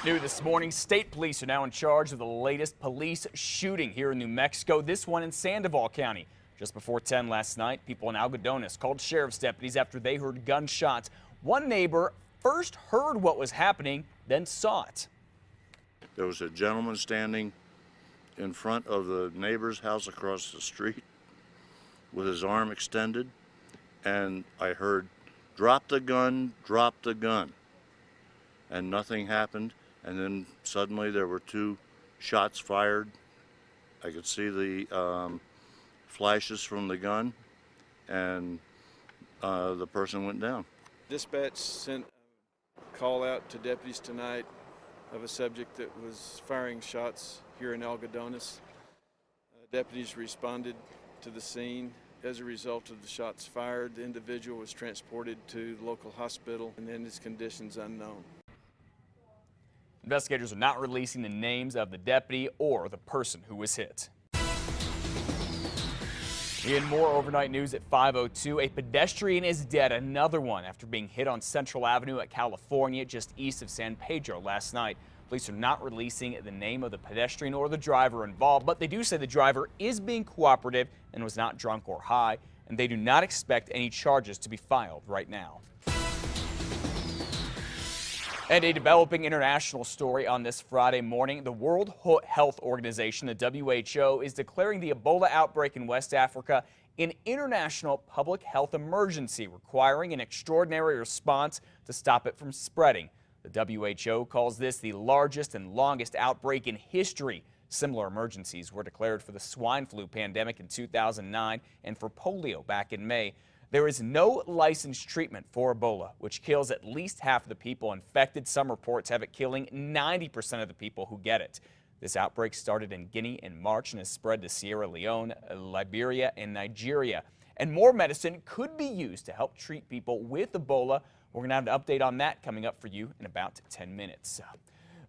New this morning, state police are now in charge of the latest police shooting here in New Mexico, this one in Sandoval County. Just before 10 last night, people in Algodones called sheriff's deputies after they heard gunshots. One neighbor first heard what was happening, then saw it. There was a gentleman standing in front of the neighbor's house across the street with his arm extended, and I heard, "Drop the gun, drop the gun," and nothing happened. And then suddenly there were two shots fired. I could see the flashes from the gun, and the person went down. Dispatch sent a call out to deputies tonight of a subject that was firing shots here in Algodones. Deputies responded to the scene. As a result of the shots fired, the individual was transported to the local hospital, and then his condition's unknown. Investigators are not releasing the names of the deputy or the person who was hit. In more overnight news at 5:02, a pedestrian is dead, another one after being hit on Central Avenue at California just east of San Pedro last night. Police are not releasing the name of the pedestrian or the driver involved, but they do say the driver is being cooperative and was not drunk or high, and they do not expect any charges to be filed right now. And a developing international story on this Friday morning. The World Health Organization, the WHO, is declaring the Ebola outbreak in West Africa an international public health emergency, requiring an extraordinary response to stop it from spreading. The WHO calls this the largest and longest outbreak in history. Similar emergencies were declared for the swine flu pandemic in 2009 and for polio back in May. There is no licensed treatment for Ebola, which kills at least half of the people infected. Some reports have it killing 90% of the people who get it. This outbreak started in Guinea in March and has spread to Sierra Leone, Liberia, and Nigeria. And more medicine could be used to help treat people with Ebola. We're going to have an update on that coming up for you in about 10 minutes.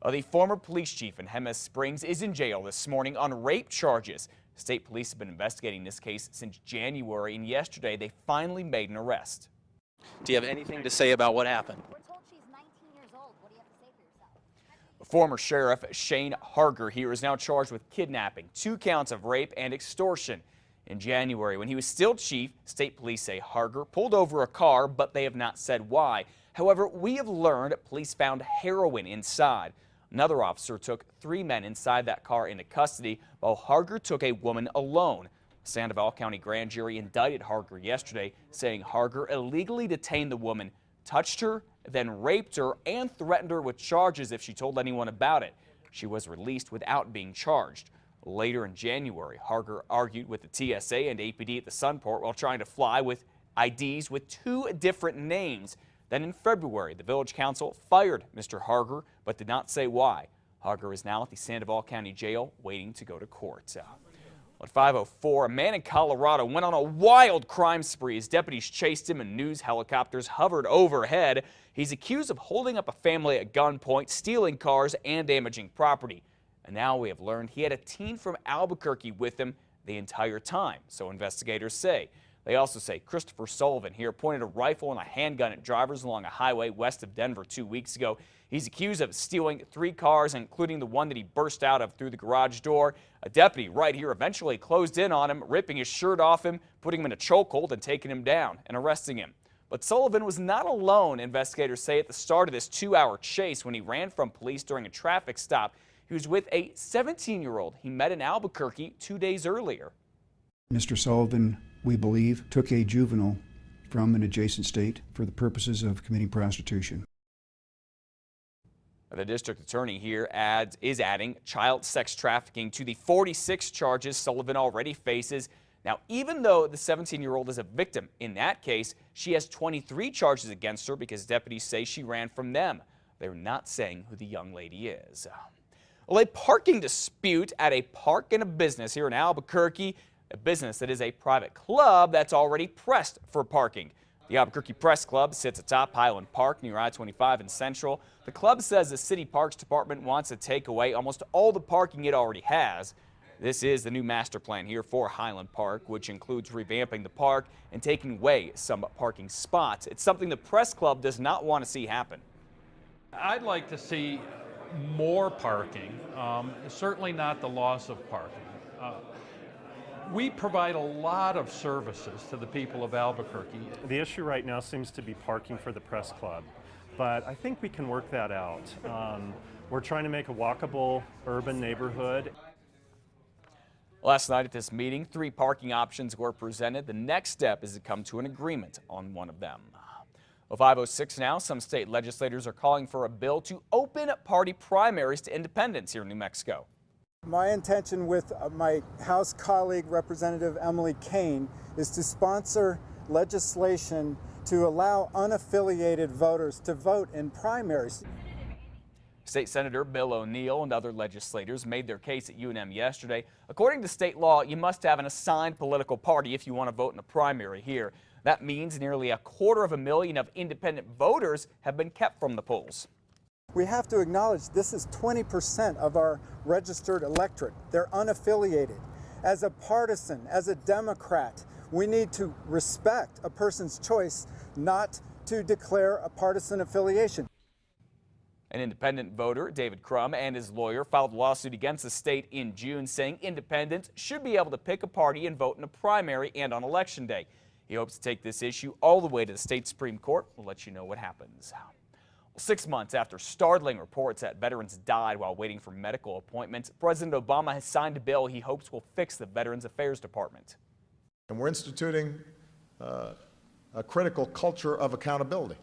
The former police chief in Jemez Springs is in jail this morning on rape charges. State police have been investigating this case since January, and yesterday they finally made an arrest. Do you have anything to say about what happened? We're told she's 19 years old. What do you have to say for yourself? Former Sheriff Shane Harger here is now charged with kidnapping, 2 counts of rape and extortion. In January, when he was still chief, state police say Harger pulled over a car, but they have not said why. However, we have learned police found heroin inside. Another officer took 3 men inside that car into custody, while Harger took a woman alone. Sandoval County grand jury indicted Harger yesterday, saying Harger illegally detained the woman, touched her, then raped her, and threatened her with charges if she told anyone about it. She was released without being charged. Later in January, Harger argued with the TSA and APD at the Sunport while trying to fly with IDs with 2 different names. Then in February, the village council fired Mr. Harger, but did not say why. Harger is now at the Sandoval County Jail waiting to go to court. At 5:04, a man in Colorado went on a wild crime spree as deputies chased him and news helicopters hovered overhead. He's accused of holding up a family at gunpoint, stealing cars, and damaging property. And now we have learned he had a teen from Albuquerque with him the entire time, so investigators say. They also say Christopher Sullivan here pointed a rifle and a handgun at drivers along a highway west of Denver 2 weeks ago. He's accused of stealing 3 cars, including the one that he burst out of through the garage door. A deputy right here eventually closed in on him, ripping his shirt off him, putting him in a chokehold and taking him down and arresting him. But Sullivan was not alone, investigators say, at the start of this 2-hour chase when he ran from police during a traffic stop. He was with a 17-year-old he met in Albuquerque 2 days earlier. Mr. Sullivan, we believe, took a juvenile from an adjacent state for the purposes of committing prostitution. The district attorney here is adding child sex trafficking to the 46 charges Sullivan already faces. Now, even though the 17-year-old is a victim in that case, she has 23 charges against her because deputies say she ran from them. They're not saying who the young lady is. Well, a parking dispute at a park and a business here in Albuquerque, a business that is a private club that's already pressed for parking. The Albuquerque Press Club sits atop Highland Park near I-25 in Central. The club says the City Parks Department wants to take away almost all the parking it already has. This is the new master plan here for Highland Park, which includes revamping the park and taking away some parking spots. It's something the Press Club does not want to see happen. I'd like to see more parking, certainly not the loss of parking. We provide a lot of services to the people of Albuquerque. The issue right now seems to be parking for the press club, but I think we can work that out. We're trying to make a walkable urban neighborhood. Last night at this meeting, 3 parking options were presented. The next step is to come to an agreement on one of them. Well, 5:06 now, some state legislators are calling for a bill to open party primaries to independents here in New Mexico. My intention with my House colleague, Representative Emily Kane, is to sponsor legislation to allow unaffiliated voters to vote in primaries. State Senator Bill O'Neill and other legislators made their case at UNM yesterday. According to state law, you must have an assigned political party if you want to vote in a primary here. That means nearly 250,000 of independent voters have been kept from the polls. We have to acknowledge this is 20% of our registered electorate. They're unaffiliated. As a partisan, as a Democrat, we need to respect a person's choice not to declare a partisan affiliation. An independent voter, David Crum, and his lawyer filed a lawsuit against the state in June saying independents should be able to pick a party and vote in a primary and on Election Day. He hopes to take this issue all the way to the state Supreme Court. We'll let you know what happens. 6 months after startling reports that veterans died while waiting for medical appointments, President Obama has signed a bill he hopes will fix the Veterans Affairs Department. And we're instituting a critical culture of accountability.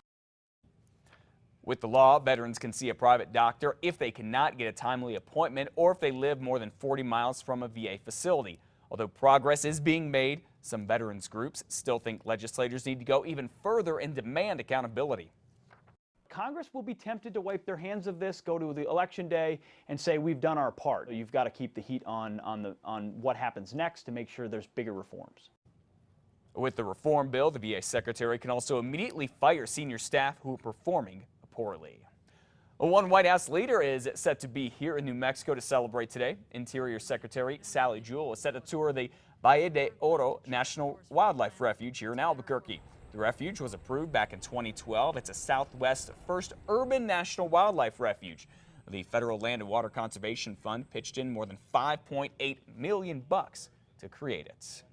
With the law, veterans can see a private doctor if they cannot get a timely appointment or if they live more than 40 miles from a VA facility. Although progress is being made, some veterans groups still think legislators need to go even further and demand accountability. Congress will be tempted to wipe their hands of this, go to the election day and say we've done our part. You've got to keep the heat on what happens next to make sure there's bigger reforms. With the reform bill, the VA secretary can also immediately fire senior staff who are performing poorly. One White House leader is set to be here in New Mexico to celebrate today. Interior Secretary Sally Jewell is set to tour the Valle de Oro National Wildlife Refuge here in Albuquerque. The refuge was approved back in 2012. It's a Southwest's first urban national wildlife refuge. The Federal Land and Water Conservation Fund pitched in more than $5.8 million to create it.